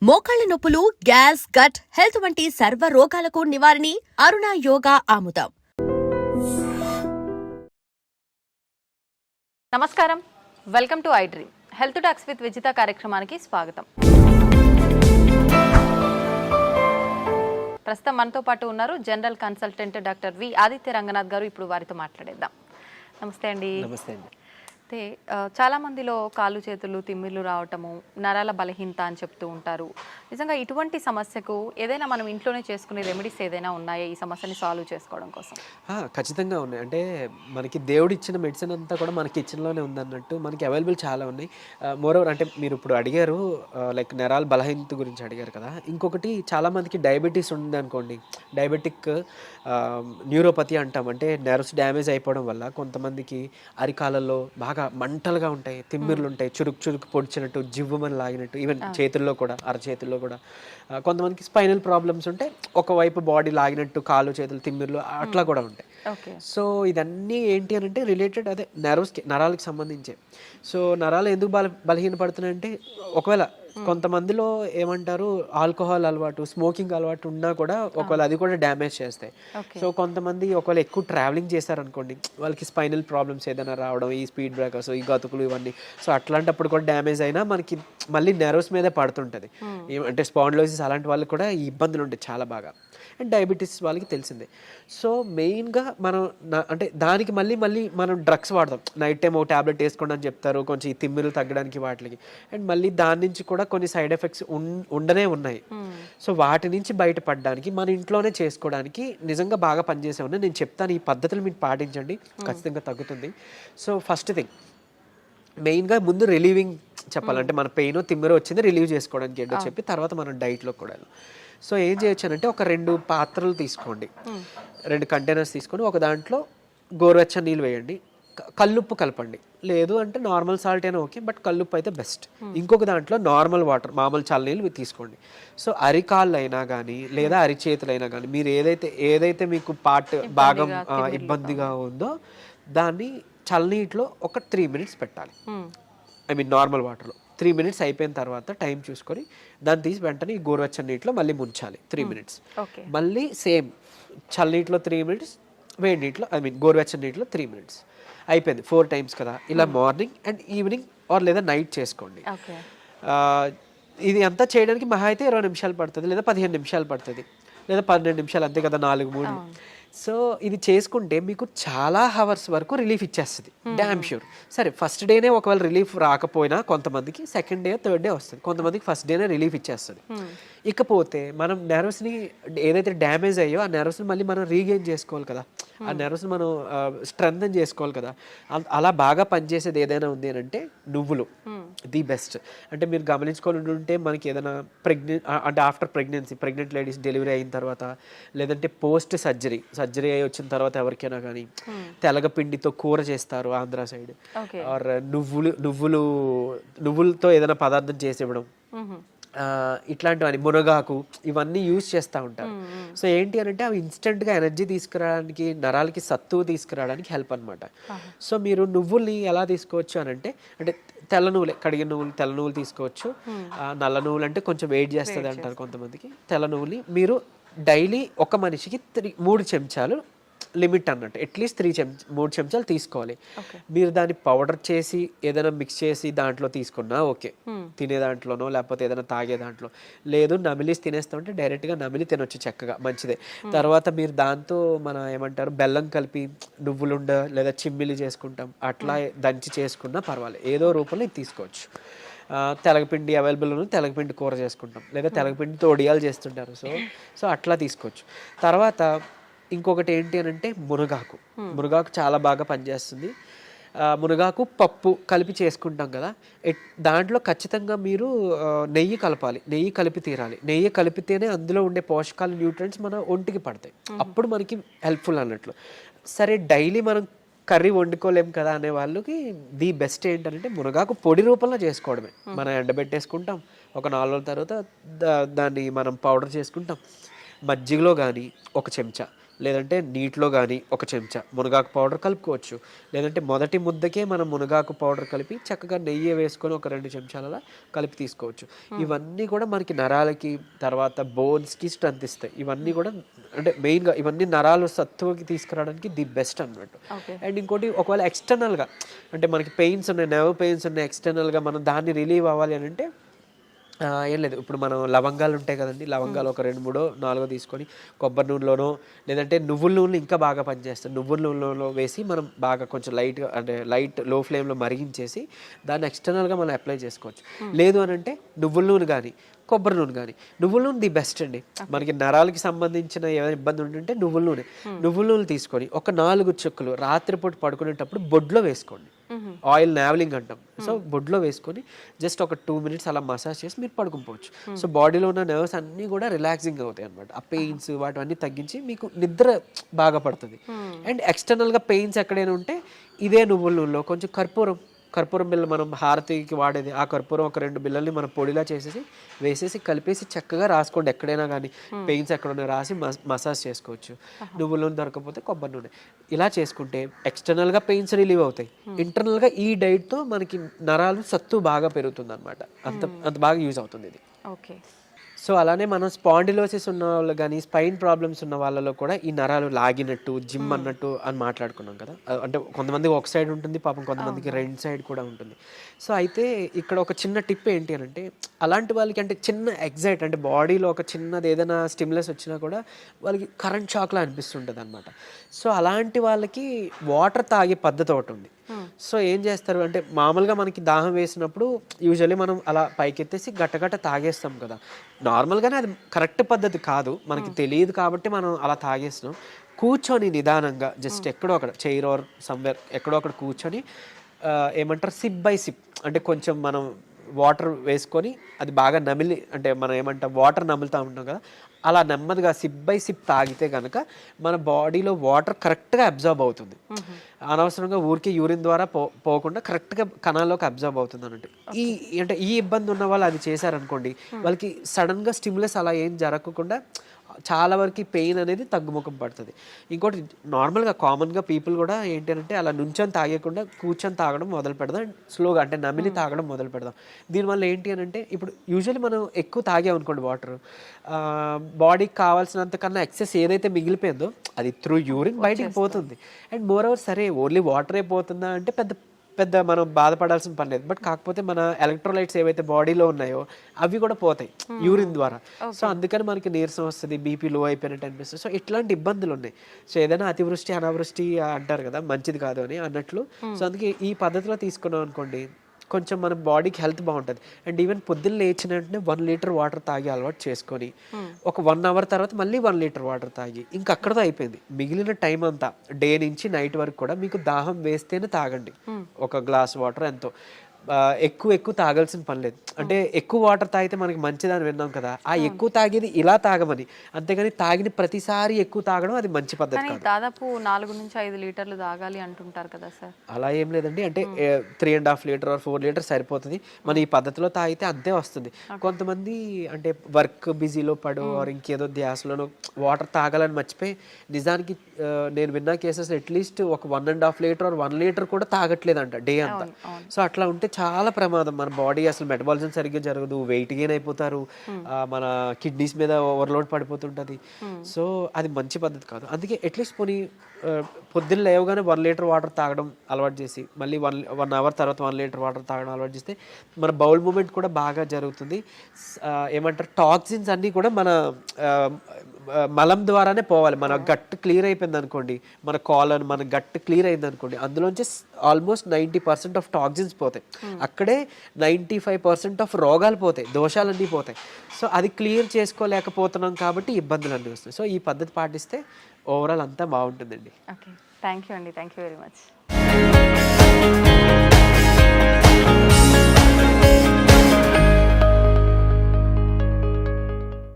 మోకాళ్ల నొప్పులు, gas, gut health వంటి సర్వ రోగాలకు నివారణి అరుణ యోగా ఆముదం. నమస్కారం, welcome to I dream health talks with Vijitha కార్యక్రమానికి స్వాగతం. ప్రస్తుతం మనతో పాటు ఉన్నారు general consultant doctor V Aditya Ranganath గారు. ఇప్పుడు వారితో మాట్లాడేద్దాం. నమస్తే అండి. నమస్తే అండి. అయితే చాలా మందిలో కాళ్ళు చేతులు తిమ్మిర్లు రావటము, నరాల బలహీనత అని చెప్తూ ఉంటారు. నిజంగా ఇటువంటి సమస్యకు ఏదైనా మనం ఇంట్లోనే చేసుకునే రెమెడీస్ ఏదైనా ఉన్నాయా ఈ సమస్యని సాల్వ్ చేసుకోవడం కోసం? ఖచ్చితంగా ఉన్నాయి. అంటే మనకి దేవుడు ఇచ్చిన మెడిసిన్ అంతా కూడా మన కిచెన్లోనే ఉందన్నట్టు మనకి అవైలబుల్ చాలా ఉన్నాయి. మోరోవర్ అంటే మీరు ఇప్పుడు అడిగారు లైక్ నరాల బలహీనత గురించి అడిగారు కదా. ఇంకొకటి చాలామందికి డయాబెటీస్ ఉంది అనుకోండి. డయాబెటిక్ న్యూరోపతి అంటాం. అంటే నర్వ్స్ డ్యామేజ్ అయిపోవడం వల్ల కొంతమందికి అరికాలలో బాగా మంటలుగా ఉంటాయి, తిమ్మిర్లు ఉంటాయి, చురుకు చురుకు పొడిచినట్టు, జివ్వుమని లాగినట్టు, ఈవెన్ చేతుల్లో కూడా, అరచేతుల్లో కూడా. కొంతమందికి స్పైనల్ ప్రాబ్లమ్స్ ఉంటాయి, ఒకవైపు బాడీ లాగినట్టు, కాళ్ళు చేతులు తిమ్మిర్లు అట్లా కూడా ఉంటాయి. సో ఇదన్నీ ఏంటి అని అంటే రిలేటెడ్ అదే నరాలకి సంబంధించే. సో నరాలు ఎందుకు బలహీనపడుతున్నాయంటే ఒకవేళ కొంతమందిలో ఏమంటారు ఆల్కహాల్ అలవాటు, స్మోకింగ్ అలవాటు ఉన్నా కూడా ఒకవేళ అది కూడా డ్యామేజ్ చేస్తాయి. సో కొంతమంది ఒకవేళ ఎక్కువ ట్రావెలింగ్ చేశారనుకోండి, వాళ్ళకి స్పైనల్ ప్రాబ్లమ్స్ ఏదైనా రావడం, ఈ స్పీడ్ బ్రేకర్స్, ఈ గతుకులు ఇవన్నీ. సో అట్లాంటప్పుడు కూడా డ్యామేజ్ అయినా మనకి మళ్ళీ నెర్వ్స్ మీదే పడుతుంటుంది. అంటే స్పాండిలోసిస్ అలాంటి వాళ్ళకి కూడా ఈ ఇబ్బందులు ఉంటాయి చాలా బాగా. అండ్ డయాబెటీస్ వాళ్ళకి తెలిసిందే. సో మెయిన్గా మనం అంటే దానికి మళ్ళీ మనం డ్రగ్స్ వాడతాం. నైట్ టైం ఒక ట్యాబ్లెట్ వేసుకోండి అని చెప్తారు, కొంచెం ఈ తిమ్మిరులు తగ్గడానికి వాటికి. అండ్ మళ్ళీ దాని నుంచి కూడా కొన్ని సైడ్ ఎఫెక్ట్స్ ఉండనే ఉన్నాయి. సో వాటి నుంచి బయటపడడానికి మన ఇంట్లోనే చేసుకోవడానికి నిజంగా బాగా పనిచేసే ఉన్నాయి. నేను చెప్తాను, ఈ పద్ధతులు మీరు పాటించండి, ఖచ్చితంగా తగ్గుతుంది. సో ఫస్ట్ థింగ్ మెయిన్గా ముందు రిలీవింగ్ చెప్పాలంటే మన పెయిన్ తిమ్మిర వచ్చింది రిలీవ్ చేసుకోవడానికి ఏంటో చెప్పి తర్వాత మనం డైట్లో కూడా. సో ఏం చేయొచ్చు అంటే ఒక 2 పాత్రలు తీసుకోండి, 2 కంటైనర్స్ తీసుకొని ఒక దాంట్లో గోరువెచ్చని నీళ్ళు వేయండి, కల్లుప్పు కలపండి. లేదు అంటే నార్మల్ సాల్ట్ అయినా ఓకే, బట్ కల్లుప్పు అయితే బెస్ట్. ఇంకొక దాంట్లో నార్మల్ వాటర్, మామూలు చల్లనీళ్ళు తీసుకోండి. సో అరికాళ్ళు అయినా కానీ లేదా అరిచేతులు అయినా కానీ మీరు ఏదైతే మీకు భాగం ఇబ్బందిగా ఉందో దాన్ని చల్లనీటిలో ఒక 3 minutes పెట్టాలి. ఐ మీన్ నార్మల్ వాటర్లో 3 minutes అయిపోయిన తర్వాత టైం చూసుకొని దాన్ని తీసి వెంటనే ఈ గోరువెచ్చని నీటిలో మళ్ళీ ముంచాలి 3 minutes. మళ్ళీ సేమ్ చల్లనీటిలో 3 minutes, వేడి నీటిలో ఐ మీన్ గోరువెచ్చని నీటిలో 3 minutes. అయిపోయింది 4 times కదా. ఇలా మార్నింగ్ అండ్ ఈవినింగ్ ఆర్ లేదా నైట్ చేసుకోండి. ఇది అంతా చేయడానికి మహా అయితే 20 నిమిషాలు పడుతుంది, లేదా 15 నిమిషాలు పడుతుంది, లేదా 12 నిమిషాలు, అంతే కదా, 4-3. సో ఇది చేసుకుంటే మీకు చాలా హవర్స్ వరకు రిలీఫ్ ఇచ్చేస్తుంది, డ్యామ్ ష్యూర్. సరే ఫస్ట్ డేనే ఒకవేళ రిలీఫ్ రాకపోయినా కొంతమందికి సెకండ్ డే, థర్డ్ డే వస్తుంది, కొంతమందికి ఫస్ట్ డేనే రిలీఫ్ ఇచ్చేస్తుంది. ఇకపోతే మనం నెర్వ్స్ని ఏదైతే డ్యామేజ్ అయ్యో ఆ నెర్వ్స్ని మళ్ళీ మనం రీగెయిన్ చేసుకోవాలి కదా, ఆ నెర్వ్స్ని మనం స్ట్రెంథన్ చేసుకోవాలి కదా. అలా బాగా పనిచేసేది ఏదైనా ఉంది అని అంటే నువ్వులు ది బెస్ట్. అంటే మీరు గమనించుకొని ఉంటే మనకి ఏదైనా అంటే ఆఫ్టర్ ప్రెగ్నెంట్ లేడీస్ డెలివరీ అయిన తర్వాత, లేదంటే పోస్ట్ సర్జరీ అయి వచ్చిన తర్వాత ఎవరికైనా కానీ తెలగపిండితో కూర చేస్తారు ఆంధ్ర సైడ్, ఆర్ నువ్వులతో ఏదైనా పదార్థం చేసి ఇవ్వడం, ఇట్లాంటివన్నీ, మునగాకు, ఇవన్నీ యూజ్ చేస్తూ ఉంటారు. సో ఏంటి అని అంటే అవి ఇన్స్టెంట్గా ఎనర్జీ తీసుకురావడానికి, నరాలకి సత్తువు తీసుకురావడానికి హెల్ప్ అనమాట. సో మీరు నువ్వుల్ని ఎలా తీసుకోవచ్చు అని అంటే తెల్ల నువ్వులే, కడిగిన నువ్వులు, తెల్ల నువ్వులు తీసుకోవచ్చు. నల్ల నువ్వులు అంటే కొంచెం వెయిట్ చేస్తుంది అంటారు కొంతమందికి. తెల్ల నువ్వులు మీరు డైలీ ఒక మనిషికి 3 చెంచాలు లిమిట్ అన్నట్టు, అట్లీస్ట్ 3 చెంచాలు తీసుకోవాలి. మీరు దాన్ని పౌడర్ చేసి ఏదైనా మిక్స్ చేసి దాంట్లో తీసుకున్నా ఓకే, తినే దాంట్లోనో లేకపోతే ఏదైనా తాగే దాంట్లో. లేదు నమిలిసి తినేస్తామంటే డైరెక్ట్గా నమిలి తినొచ్చు, చక్కగా మంచిదే. తర్వాత మీరు దాంతో మన ఏమంటారు బెల్లం కలిపి నువ్వులుండ లేదా చిమ్మిలి చేసుకుంటాం, అట్లా దంచి చేసుకున్నా పర్వాలేదు, ఏదో రూపంలో ఇది తీసుకోవచ్చు. తెలగపిండి అవైలబుల్ ఉంది, తెలగపిండి కూర చేసుకుంటాం, లేదా తెలగపిండితో ఒడియాలు చేస్తుంటారు. సో అట్లా తీసుకోవచ్చు. తర్వాత ఇంకొకటి ఏంటి అని అంటే మునగాకు చాలా బాగా పనిచేస్తుంది. మునగాకు పప్పు కలిపి చేసుకుంటాం కదా, దాంట్లో ఖచ్చితంగా మీరు నెయ్యి కలపాలి, నెయ్యి కలిపి తీరాలి. నెయ్యి కలిపితేనే అందులో ఉండే పోషకాలు, న్యూట్రియంట్స్ మన ఒంటికి పడతాయి, అప్పుడు మనకి హెల్ప్ఫుల్ అన్నట్లు. సరే డైలీ మనం కర్రీ వండుకోలేం కదా అనే వాళ్ళకి ది బెస్ట్ ఏంటంటే మునగాకు పొడి రూపంలో చేసుకోవడమే. మనం ఎండబెట్టేసుకుంటాం, ఒక 4 రోజుల తర్వాత దాన్ని మనం పౌడర్ చేసుకుంటాం. మజ్జిగలో కానీ 1 చెంచా, లేదంటే నీటిలో కానీ ఒక చెంచా మునగాకు పౌడర్ కలుపుకోవచ్చు. లేదంటే మొదటి ముద్దకే మనం మునగాకు పౌడర్ కలిపి చక్కగా నెయ్యి వేసుకొని ఒక 2 చెంచాలలా కలిపి తీసుకోవచ్చు. ఇవన్నీ కూడా మనకి నరాలకి తర్వాత బోన్స్కి స్ట్రెంత్ ఇస్తాయి. ఇవన్నీ కూడా అంటే మెయిన్గా ఇవన్నీ నరాలు సత్తువకి తీసుకురావడానికి ది బెస్ట్ అన్నట్టు. అండ్ ఇంకోటి ఒకవేళ ఎక్స్టర్నల్గా అంటే మనకి పెయిన్స్ ఉన్నాయి, నెర్వ్ పెయిన్స్ ఉన్నాయి, ఎక్స్టర్నల్గా మనం దాన్ని రిలీవ్ అవ్వాలి అని అంటే ఏం లేదు, ఇప్పుడు మనం లవంగాలు ఉంటాయి కదండి, లవంగాలు ఒక 2, 3, 4 తీసుకొని కొబ్బరి నూనెలోనో లేదంటే నువ్వుల నూనె ఇంకా బాగా పనిచేస్తాయి, నువ్వుల నూనెలో వేసి మనం బాగా కొంచెం లైట్గా అంటే లైట్ లో ఫ్లేమ్లో మరిగించేసి దాన్ని ఎక్స్టర్నల్గా మనం అప్లై చేసుకోవచ్చు. లేదు అని అంటే నువ్వుల నూనె కానీ కొబ్బరి నూనె కానీ, నువ్వుల నూనె ది బెస్ట్ అండి. మనకి నరాలకి సంబంధించిన ఏమైనా ఇబ్బంది ఉంటుంటే నువ్వుల నూనె తీసుకొని ఒక 4 చుక్కలు రాత్రిపూట పడుకునేటప్పుడు బొడ్లో వేసుకోండి. ఆయిల్ నావలింగ్ అంటాం. సో బొడ్లో వేసుకొని జస్ట్ ఒక 2 మినిట్స్ అలా మసాజ్ చేసి మీరు పడుకోవచ్చు. సో బాడీలో ఉన్న నర్వ్స్ అన్నీ కూడా రిలాక్సింగ్ అవుతాయి అనమాట. ఆ పెయిన్స్ వాటివన్నీ తగ్గించి మీకు నిద్ర బాగా పడుతుంది. అండ్ ఎక్స్టర్నల్గా పెయిన్స్ ఎక్కడైనా ఉంటే ఇదే నువ్వుల నూనెలో కొంచెం కర్పూరం బిళ్ళ మనం హారతికి వాడేది, ఆ కర్పూరం ఒక 2 బిళ్ళల్ని మనం పొడిలా చేసేసి వేసేసి కలిపేసి చక్కగా రాసుకోండి. ఎక్కడైనా కానీ పెయిన్స్ ఎక్కడైనా రాసి మసాజ్ చేసుకోవచ్చు. నువ్వుల నూనె దొరకకపోతే కొబ్బరి నూనె ఇలా చేసుకుంటే ఎక్స్టర్నల్గా పెయిన్స్ రిలీవ్ అవుతాయి. ఇంటర్నల్గా ఈ డైట్తో మనకి నరాలు సత్తు బాగా పెరుగుతుంది అనమాట. అంత బాగా యూజ్ అవుతుంది ఇది. ఓకే. సో అలానే మనం స్పాండిలోసిస్ ఉన్న వాళ్ళు కానీ స్పైన్ ప్రాబ్లమ్స్ ఉన్న వాళ్ళలో కూడా ఈ నరాలు లాగినట్టు జిమ్ అన్నట్టు అని మాట్లాడుకున్నాం కదా. అంటే కొంతమందికి ఒక సైడ్ ఉంటుంది పాపం, కొంతమందికి 2 సైడ్ కూడా ఉంటుంది. సో అయితే ఇక్కడ ఒక చిన్న టిప్ ఏంటి అని అంటే అలాంటి వాళ్ళకి అంటే చిన్న ఎగ్జైట్ అంటే బాడీలో ఒక చిన్నది ఏదైనా స్టిమ్యులస్ వచ్చినా కూడా వాళ్ళకి కరెంట్ షాక్లా అనిపిస్తుంటుంది అనమాట. సో అలాంటి వాళ్ళకి వాటర్ తాగే పద్ధతి ఒకటి ఉంది. సో ఏం చేస్తారు అంటే మామూలుగా మనకి దాహం వేసినప్పుడు యూజువల్లీ మనం అలా పైకెత్తేసి గట్టగట్ట తాగేస్తాం కదా. నార్మల్గానే అది కరెక్ట్ పద్ధతి కాదు, మనకి తెలియదు కాబట్టి మనం అలా తాగేస్తున్నాం. కూర్చొని నిదానంగా జస్ట్ ఎక్కడో అక్కడ చైర్ ఆర్ సమ్వేర్ ఎక్కడో అక్కడ కూర్చొని ఏమంటారు సిప్ బై సిప్ అంటే కొంచెం మనం వాటర్ వేసుకొని అది బాగా నమిలి అంటే మనం ఏమంటాం వాటర్ నములుతూ ఉంటాం కదా, అలా నెమ్మదిగా సిప్ బై సిప్ తాగితే కనుక మన బాడీలో వాటర్ కరెక్ట్గా అబ్జర్బ్ అవుతుంది. అనవసరంగా ఊరికి యూరిన్ ద్వారా పోకుండా కరెక్ట్గా కణాల్లోకి అబ్జర్బ్ అవుతుంది అన్నట్టు. అంటే ఈ ఇబ్బంది ఉన్న వాళ్ళు అది చేశారనుకోండి, వాళ్ళకి సడన్గా స్టిమ్యులస్ అలా ఏం జరగకుండా చాలా వరకు పెయిన్ అనేది తగ్గుముఖం పడుతుంది. ఇంకోటి నార్మల్గా కామన్గా పీపుల్ కూడా ఏంటంటే అలా నుంచొని తాగకుండా కూర్చొని తాగడం మొదలు పెడదాం, స్లోగా అంటే నమిలి తాగడం మొదలు పెడదాం. దీనివల్ల ఏంటి అని అంటే ఇప్పుడు యూజువల్లీ మనం ఎక్కువ తాగామనుకోండి వాటర్, బాడీకి కావాల్సినంత కన్నా ఎక్సెస్ ఏదైతే మిగిలిపోయిందో అది త్రూ యూరిన్ బయటికి పోతుంది. అండ్ మోర్ ఓవర్ సరే ఓన్లీ వాటరే పోతుందా అంటే పెద్ద మనం బాధపడాల్సిన పని లేదు. బట్ కాకపోతే మన ఎలక్ట్రోలైట్స్ ఏవైతే బాడీలో ఉన్నాయో అవి కూడా పోతాయి యూరిన్ ద్వారా. సో అందుకని మనకి నీరసం వస్తుంది, బీపీ లో అయిపోయినట్టు అనిపిస్తుంది. సో ఇట్లాంటి ఇబ్బందులు ఉన్నాయి. సో ఏదైనా అతివృష్టి అనావృష్టి అంటారు కదా, మంచిది కాదు అని అన్నట్లు. సో అందుకే ఈ పద్ధతిలో తీసుకున్నాం అనుకోండి కొంచెం మన బాడీకి హెల్త్ బాగుంటుంది. అండ్ ఈవెన్ పొద్దున్న లేచిన వెంటనే 1 లీటర్ వాటర్ తాగి అలవాటు చేసుకొని ఒక 1 అవర్ తర్వాత మళ్ళీ 1 లీటర్ వాటర్ తాగి ఇంకా అక్కడతో అయిపోయింది. మిగిలిన టైం అంతా డే నుంచి నైట్ వరకు కూడా మీకు దాహం వేస్తేనే తాగండి. ఒక గ్లాస్ వాటర్ ఎంతో, ఎక్కువ తాగాల్సిన పని లేదు. అంటే ఎక్కువ వాటర్ తాగితే మనకి మంచిదని విన్నాం కదా, ఆ ఎక్కువ తాగేది ఇలా తాగమని, అంతేగాని తాగిన ప్రతిసారి ఎక్కువ తాగడం అది మంచి పద్ధతి కాదు. దాదాపు 4 నుంచి 5 లీటర్లు తాగాలి అంటుంటారు కదా సార్. అలా ఏం లేదండి, అంటే 3.5 లీటర్ 4 లీటర్ సరిపోతుంది. మన ఈ పద్ధతిలో తాగితే అంతే వస్తుంది. కొంతమంది అంటే వర్క్ బిజీలో పడు ఇంకేదో ధ్యాసలోనో వాటర్ తాగాలని మర్చిపోయి నిజానికి నేను విన్న కేసెస్ అట్లీస్ట్ ఒక 1.5 లీటర్ 1 లీటర్ కూడా తాగట్లేదంట డే అంతా. సో అట్లా ఉంటే చాలా ప్రమాదం. మన బాడీ అసలు మెటబాలిజం సరిగ్గా జరగదు, వెయిట్ గెయిన్ అయిపోతారు, మన కిడ్నీస్ మీద ఓవర్లోడ్ పడిపోతుంటుంది. సో అది మంచి పద్ధతి కాదు. అందుకే అట్లీస్ట్ పోనీ పొద్దున్న లేవగానే 1 లీటర్ వాటర్ తాగడం అలవాటు చేసి మళ్ళీ 1 అవర్ తర్వాత 1 లీటర్ వాటర్ తాగడం అలవాటు చేస్తే మన బౌల్ మూమెంట్ కూడా బాగా జరుగుతుంది. ఏమంటారు టాక్సిన్స్ అన్నీ కూడా మన మలం ద్వారానే పోవాలి. మన గట్ క్లియర్ అయిపోయింది అనుకోండి, మన కాలన్ మన గట్ క్లియర్ అయింది అనుకోండి, అందులోంచి ఆల్మోస్ట్ 90% ఆఫ్ టాక్సిన్స్ పోతాయి. అక్కడే 95% ఆఫ్ రోగాలు పోతాయి, దోషాలన్నీ పోతాయి. సో అది క్లియర్ చేసుకోలేకపోతున్నాం కాబట్టి ఇబ్బందులు అన్నీ వస్తాయి. సో ఈ పద్ధతి పాటిస్తే ఓవరాల్ అంతా బాగుంటుందండి. ఓకే, థ్యాంక్ యూ అండి, థ్యాంక్ యూ వెరీ మచ్.